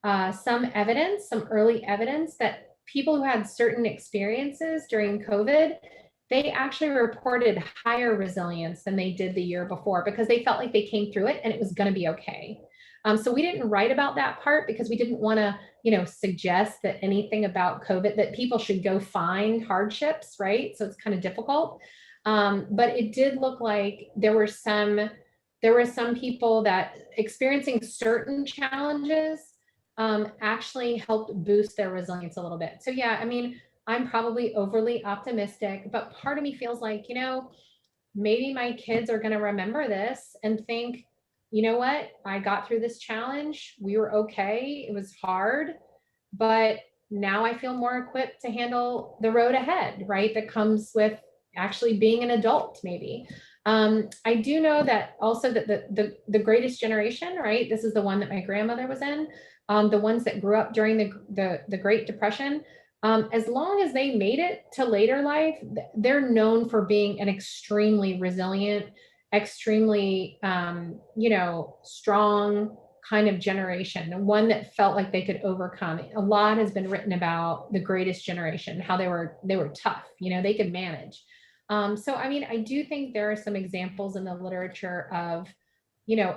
evidence, some early evidence that people who had certain experiences during COVID, they actually reported higher resilience than they did the year before because they felt like they came through it and it was going to be okay. So we didn't write about that part because we didn't want to, suggest that anything about COVID, that people should go find hardships, right? So it's kind of difficult. But it did look like there were some people that experiencing certain challenges actually helped boost their resilience a little bit. So yeah, I mean, I'm probably overly optimistic, but part of me feels like, maybe my kids are going to remember this and think, you know what, I got through this challenge. We were okay. It was hard, but now I feel more equipped to handle the road ahead, right? That comes with actually being an adult, maybe. I do know that also that the greatest generation, right? This is the one that my grandmother was in, the ones that grew up during the Great Depression. As long as they made it to later life, they're known for being an extremely resilient, extremely, strong kind of generation, and one that felt like they could overcome it. A lot has been written about the greatest generation, how they were tough, they could manage. So, I mean, I do think there are some examples in the literature of,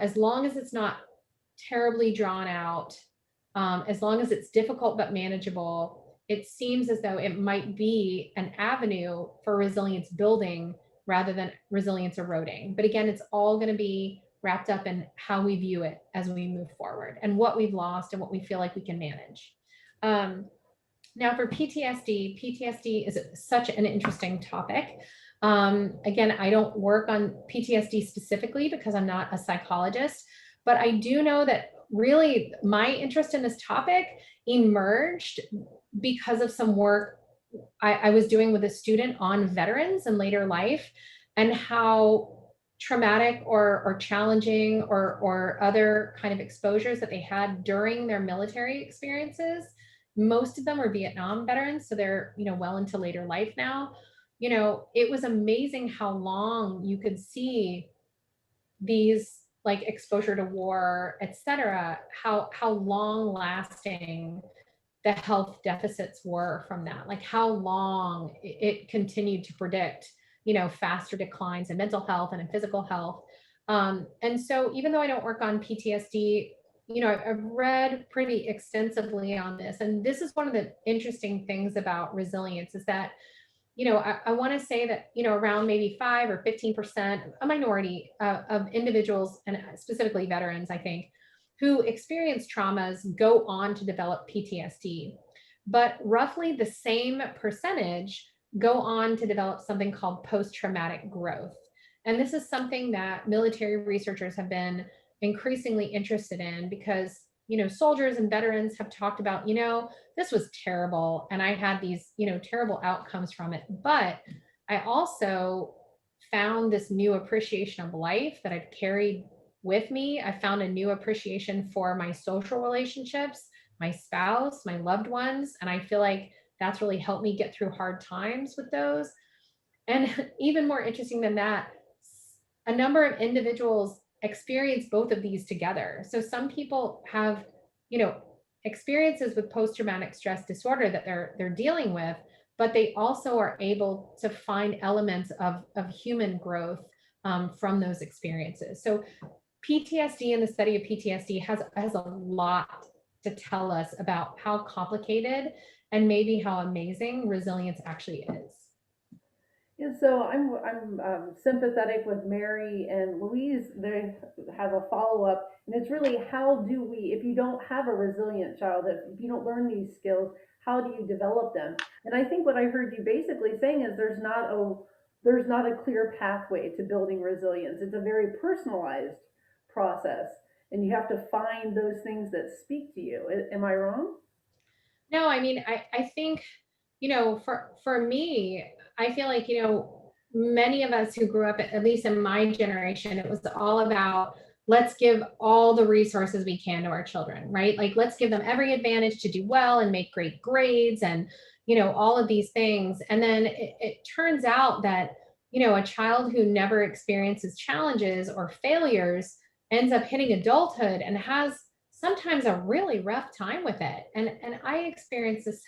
as long as it's not terribly drawn out, as long as it's difficult but manageable, it seems as though it might be an avenue for resilience building rather than resilience eroding. But again, it's all going to be wrapped up in how we view it as we move forward and what we've lost and what we feel like we can manage. Now for PTSD is such an interesting topic. Again, I don't work on PTSD specifically because I'm not a psychologist, but I do know that really my interest in this topic emerged because of some work I was doing with a student on veterans in later life and how traumatic or challenging or other kind of exposures that they had during their military experiences. Most of them are Vietnam veterans, so they're, well into later life now. It was amazing how long you could see these like exposure to war, et cetera, how long lasting the health deficits were from that, like how long it continued to predict, faster declines in mental health and in physical health. And so even though I don't work on PTSD, I've read pretty extensively on this. And this is one of the interesting things about resilience is that, I want to say that, around maybe 5 or 15%, a minority of individuals, and specifically veterans, I think, who experience traumas go on to develop PTSD, but roughly the same percentage go on to develop something called post-traumatic growth. And this is something that military researchers have been increasingly interested in because, soldiers and veterans have talked about, this was terrible and I had these, terrible outcomes from it. But I also found this new appreciation of life that I've carried with me. I found a new appreciation for my social relationships, my spouse, my loved ones. And I feel like that's really helped me get through hard times with those. And even more interesting than that, a number of individuals experience both of these together. So some people have, experiences with post-traumatic stress disorder that they're dealing with, but they also are able to find elements of human growth from those experiences. So PTSD and the study of PTSD has a lot to tell us about how complicated and maybe how amazing resilience actually is. And so I'm sympathetic with Mary and Louise. They have a follow up, and it's really how do we, if you don't have a resilient child, if you don't learn these skills, how do you develop them? And I think what I heard you basically saying is there's not a clear pathway to building resilience. It's a very personalized process, and you have to find those things that speak to you. Am I wrong? No, I mean, I think, for me, I feel like, many of us who grew up, at least in my generation, it was all about let's give all the resources we can to our children, right? Like, let's give them every advantage to do well and make great grades and, all of these things. And then it turns out that, a child who never experiences challenges or failures ends up hitting adulthood and has sometimes a really rough time with it. And I experience this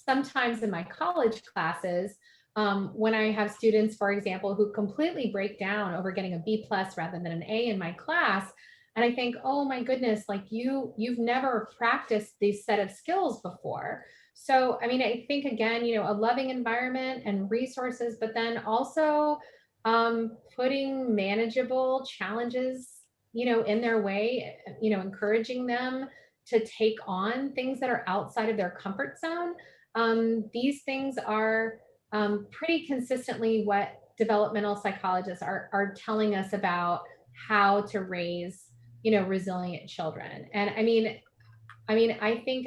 sometimes in my college classes, when I have students, for example, who completely break down over getting a B plus rather than an A in my class. And I think, oh my goodness, like you've never practiced these set of skills before. So, I mean, I think again, a loving environment and resources, but then also putting manageable challenges, in their way, encouraging them to take on things that are outside of their comfort zone. These things are pretty consistently what developmental psychologists are telling us about how to raise, resilient children. And I think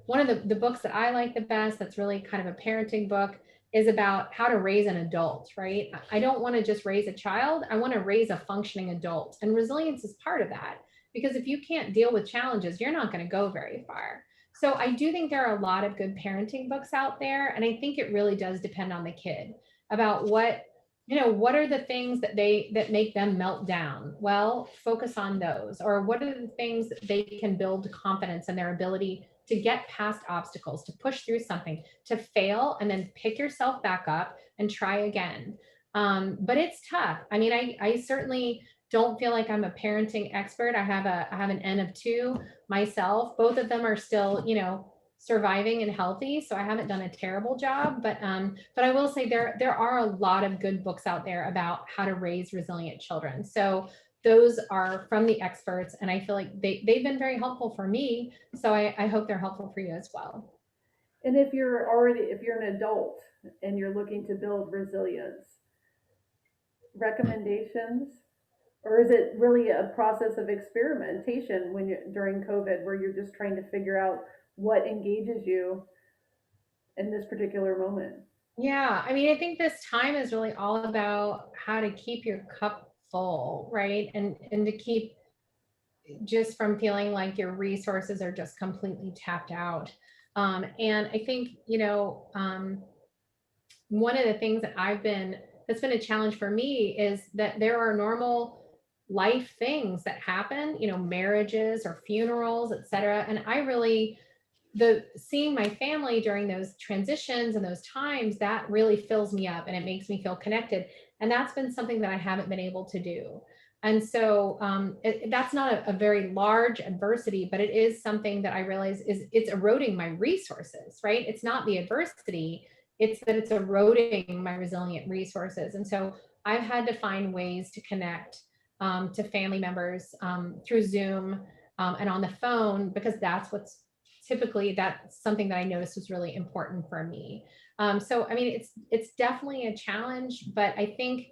one of the books that I like the best, that's really kind of a parenting book, is about how to raise an adult, right? I don't want to just raise a child. I want to raise a functioning adult. And resilience is part of that, because if you can't deal with challenges, you're not going to go very far. So I do think there are a lot of good parenting books out there. And I think it really does depend on the kid about what are the things that make them melt down? Well, focus on those. Or what are the things that they can build confidence in their ability to get past obstacles, to push through something, to fail, and then pick yourself back up and try again. But it's tough. I mean, I certainly don't feel like I'm a parenting expert. I have an N of two myself. Both of them are still, surviving and healthy. So I haven't done a terrible job, but I will say there are a lot of good books out there about how to raise resilient children. So those are from the experts, and I feel like they've been very helpful for me. So I hope they're helpful for you as well. And if you're an adult and you're looking to build resilience, recommendations, or is it really a process of experimentation when you during COVID where you're just trying to figure out what engages you in this particular moment? Yeah, I mean, I think this time is really all about how to keep your cup full, right? And to keep just from feeling like your resources are just completely tapped out. And I think, one of the things that's been a challenge for me is that there are normal life things that happen, marriages or funerals, et cetera. And I really, seeing my family during those transitions and those times, that really fills me up and it makes me feel connected. And that's been something that I haven't been able to do. And so that's not a very large adversity, but it is something that I realize it's eroding my resources, right? It's not the adversity, it's that it's eroding my resilient resources. And so I've had to find ways to connect to family members through Zoom and on the phone, because that's something that I noticed was really important for me. So, I mean, it's definitely a challenge, but I think,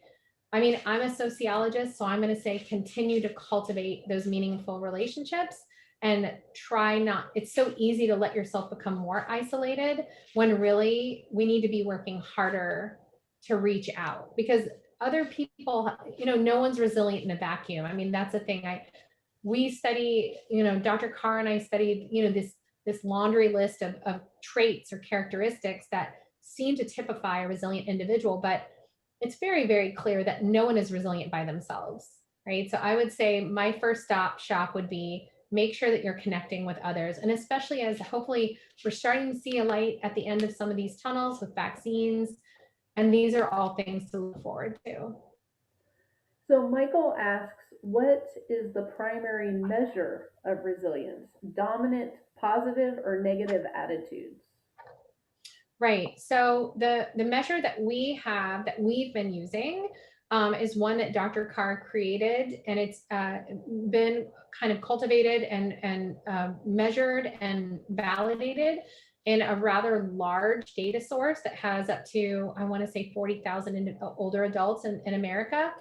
I'm a sociologist, so I'm going to say continue to cultivate those meaningful relationships and try not, it's so easy to let yourself become more isolated when really we need to be working harder to reach out, because other people, no one's resilient in a vacuum. I mean, that's the thing. We study, Dr. Carr and I studied, this laundry list of traits or characteristics that seem to typify a resilient individual, but it's very, very clear that no one is resilient by themselves, right? So I would say my first shop would be make sure that you're connecting with others. And especially as hopefully we're starting to see a light at the end of some of these tunnels with vaccines. And these are all things to look forward to. So Michael asks, what is the primary measure of resilience? Dominant positive or negative attitudes? Right. So the measure that we have that we've been using is one that Dr. Carr created, and it's been kind of cultivated and measured and validated in a rather large data source that has up to, I want to say, 40,000 older adults in America.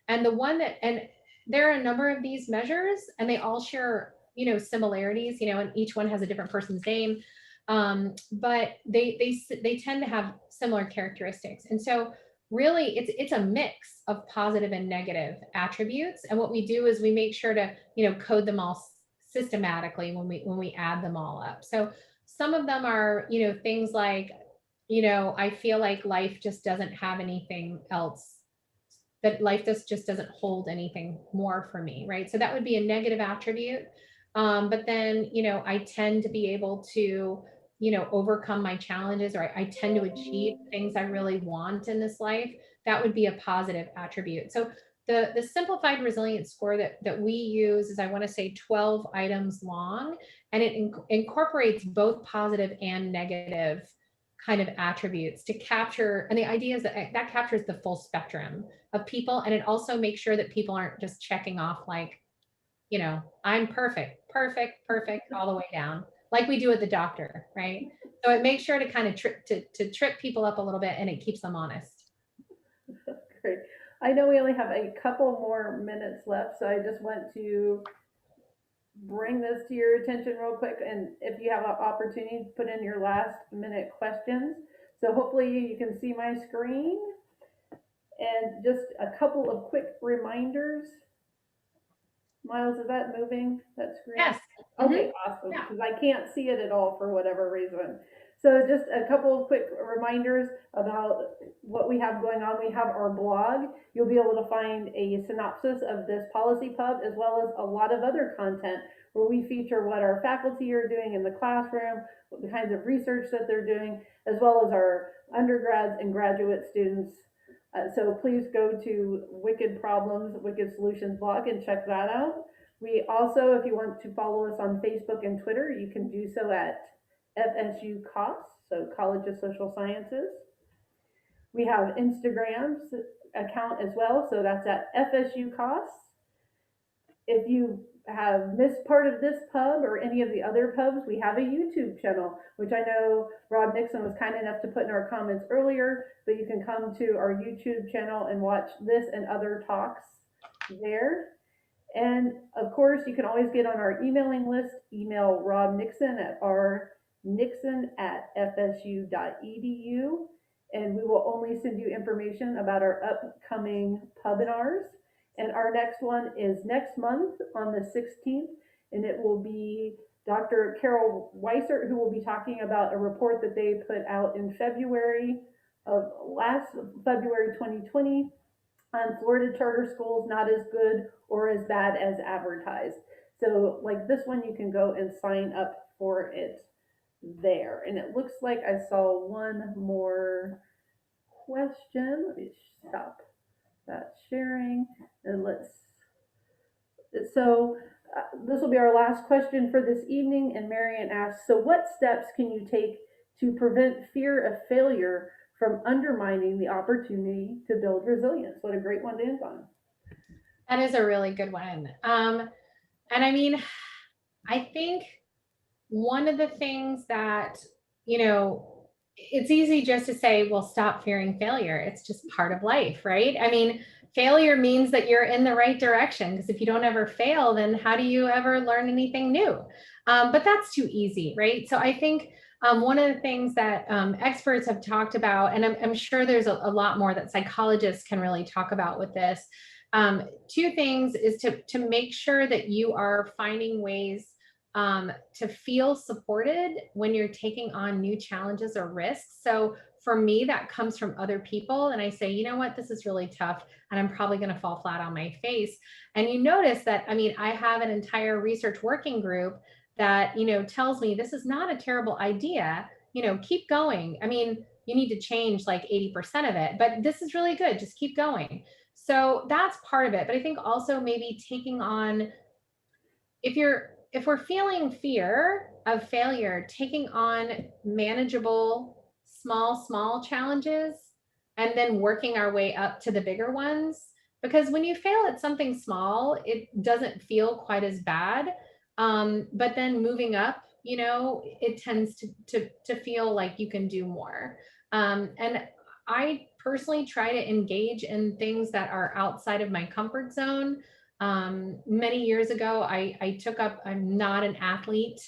And the one that, and there are a number of these measures, and they all share, similarities, and each one has a different person's name. But they tend to have similar characteristics. And so really it's a mix of positive and negative attributes. And what we do is we make sure to, code them all systematically when we add them all up. So some of them are, things like, I feel like life just doesn't have anything else, that life just doesn't hold anything more for me, right? So that would be a negative attribute. But then, I tend to be able to, overcome my challenges, or I tend to achieve things I really want in this life. That would be a positive attribute. So the simplified resilience score that we use is, I want to say, 12 items long, and it incorporates both positive and negative kind of attributes to capture. And the idea is that captures the full spectrum of people. And it also makes sure that people aren't just checking off like, I'm perfect all the way down, like we do at the doctor, right? So it makes sure to kind of trip people up a little bit, and it keeps them honest. Great. I know we only have a couple more minutes left, so I just want to bring this to your attention real quick. And if you have an opportunity, put in your last minute questions. So hopefully you can see my screen. And just a couple of quick reminders. Miles, is that moving, that screen? Yes. Okay, awesome, Yeah. because I can't see it at all for whatever reason. So just a couple of quick reminders about what we have going on. We have our blog. You'll be able to find a synopsis of this policy pub, as well as a lot of other content where we feature what our faculty are doing in the classroom, what the kinds of research that they're doing, as well as our undergrads and graduate students. So please go to Wicked Problems, Wicked Solutions blog and check that out. We also, if you want to follow us on Facebook and Twitter, you can do so at FSU COS, so College of Social Sciences. We have Instagram's account as well, so that's at FSU COS. If you have missed part of this pub or any of the other pubs, we have a YouTube channel, which I know Rob Nixon was kind enough to put in our comments earlier, but you can come to our YouTube channel and watch this and other talks there. And of course, you can always get on our emailing list. Email Rob Nixon at rnixon@fsu.edu, and we will only send you information about our upcoming pubinars. And our next one is next month on the 16th, and it will be Dr. Carol Weissert, who will be talking about a report that they put out in February 2020 on Florida charter schools not as good or as bad as advertised. So like this one, you can go and sign up for it there. And it looks like I saw one more question. Let me stop that sharing, and this will be our last question for this evening. And Marian asks, so what steps can you take to prevent fear of failure from undermining the opportunity to build resilience? What a great one to end on. That is a really good one. And I mean, I think one of the things that, it's easy just to say, well, stop fearing failure. It's just part of life, right? I mean, failure means that you're in the right direction, because if you don't ever fail, then how do you ever learn anything new? But that's too easy, right? So I think one of the things that experts have talked about, and I'm sure there's a lot more that psychologists can really talk about with this, two things is to make sure that you are finding ways to feel supported when you're taking on new challenges or risks. So for me, that comes from other people. And I say, you know what, this is really tough, and I'm probably going to fall flat on my face. And you notice that, I have an entire research working group that, tells me this is not a terrible idea, keep going. You need to change like 80% of it, but this is really good. Just keep going. So that's part of it. But I think also maybe taking on, if we're feeling fear of failure, taking on manageable small challenges and then working our way up to the bigger ones. Because when you fail at something small, it doesn't feel quite as bad. But then moving up, it tends to feel like you can do more. And I personally try to engage in things that are outside of my comfort zone. Many years ago, I took up, I'm not an athlete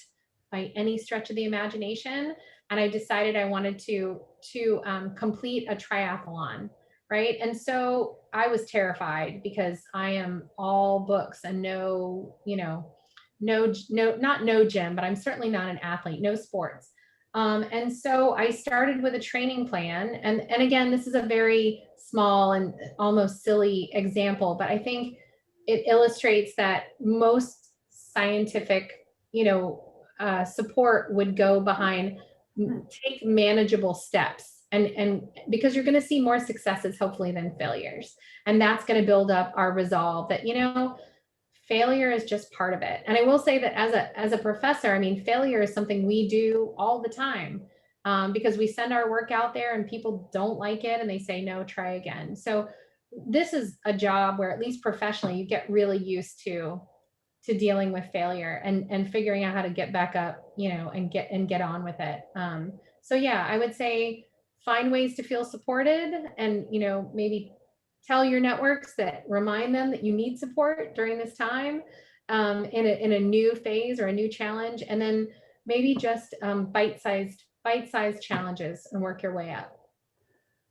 by any stretch of the imagination, and I decided I wanted to complete a triathlon, right? And so I was terrified because I am all books and no, not no gym, but I'm certainly not an athlete, no sports. And so I started with a training plan. And again, this is a very small and almost silly example, but I think it illustrates that most scientific, support would go behind take manageable steps. And because you're going to see more successes, hopefully, than failures. And that's going to build up our resolve that, failure is just part of it. And I will say that as a professor, I mean, failure is something we do all the time, because we send our work out there and people don't like it and they say, no, try again. So this is a job where, at least professionally, you get really used to dealing with failure and figuring out how to get back up, and get on with it. So yeah, I would say find ways to feel supported, and maybe tell your networks, that remind them that you need support during this time, in a new phase or a new challenge, and then maybe just bite-sized challenges and work your way up.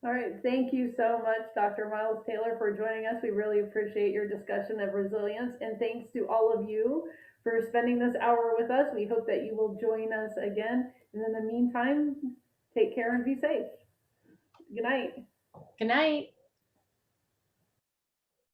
All right, thank you so much, Dr. Miles Taylor, for joining us. We really appreciate your discussion of resilience, and thanks to all of you for spending this hour with us. We hope that you will join us again. And in the meantime, take care and be safe. Good night. Good night.